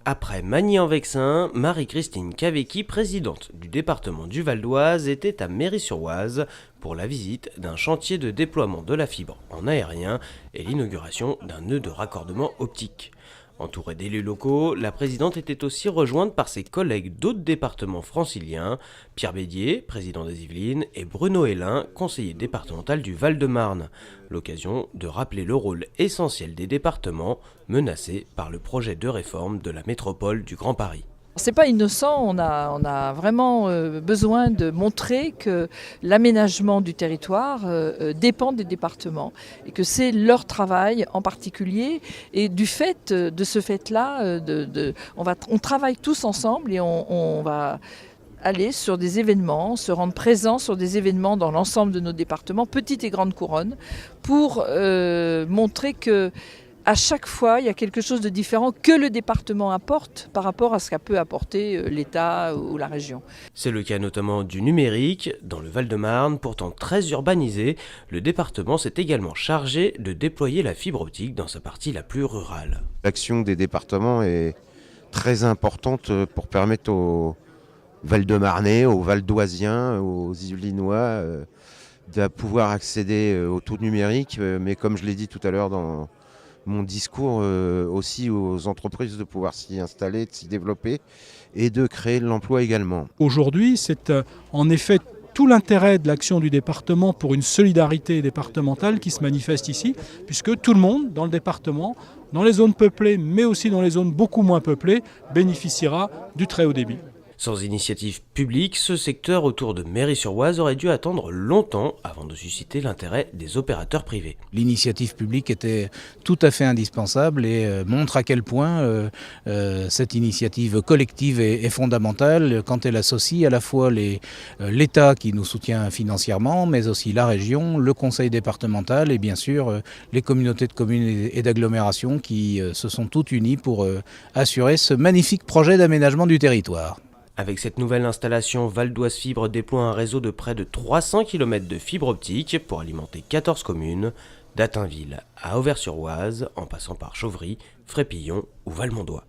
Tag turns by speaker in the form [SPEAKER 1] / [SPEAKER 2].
[SPEAKER 1] Après Magny-en-Vexin, Marie-Christine Cavecchi, présidente du département du Val d'Oise, était à Méry-sur-Oise pour la visite d'un chantier de déploiement de la fibre en aérien et l'inauguration d'un nœud de raccordement optique. Entourée d'élus locaux, la présidente était aussi rejointe par ses collègues d'autres départements franciliens, Pierre Bédier, président des Yvelines, et Bruno Hélin, conseiller départemental du Val-de-Marne. L'occasion de rappeler le rôle essentiel des départements menacés par le projet de réforme de la métropole du Grand Paris.
[SPEAKER 2] C'est pas innocent, on a vraiment besoin de montrer que l'aménagement du territoire dépend des départements et que c'est leur travail en particulier. Et du fait de ce fait-là, on travaille tous ensemble et on va aller sur des événements, se rendre présent sur des événements dans l'ensemble de nos départements, petites et grandes couronnes, pour montrer que à chaque fois, il y a quelque chose de différent que le département apporte par rapport à ce qu'a peut apporter l'État ou la région.
[SPEAKER 1] C'est le cas notamment du numérique. Dans le Val-de-Marne, pourtant très urbanisé, le département s'est également chargé de déployer la fibre optique dans sa partie la plus rurale.
[SPEAKER 3] L'action des départements est très importante pour permettre aux Val-de-Marnais, aux Val-d'Oisiens, aux Yvelinois de pouvoir accéder au tout numérique. Mais comme je l'ai dit tout à l'heure dans mon discours, aussi aux entreprises de pouvoir s'y installer, de s'y développer et de créer de l'emploi également.
[SPEAKER 4] Aujourd'hui, c'est en effet tout l'intérêt de l'action du département pour une solidarité départementale qui se manifeste ici, puisque tout le monde dans le département, dans les zones peuplées, mais aussi dans les zones beaucoup moins peuplées, bénéficiera du très haut débit.
[SPEAKER 1] Sans initiative publique, ce secteur autour de Méry-sur-Oise aurait dû attendre longtemps avant de susciter l'intérêt des opérateurs privés.
[SPEAKER 5] L'initiative publique était tout à fait indispensable et montre à quel point cette initiative collective est fondamentale quand elle associe à la fois l'État qui nous soutient financièrement, mais aussi la région, le conseil départemental et bien sûr les communautés de communes et d'agglomération qui se sont toutes unies pour assurer ce magnifique projet d'aménagement du territoire.
[SPEAKER 1] Avec cette nouvelle installation, Val d'Oise Fibre déploie un réseau de près de 300 km de fibre optique pour alimenter 14 communes, d'Attainville à Auvers-sur-Oise, en passant par Chauvry, Frépillon ou Valmondois.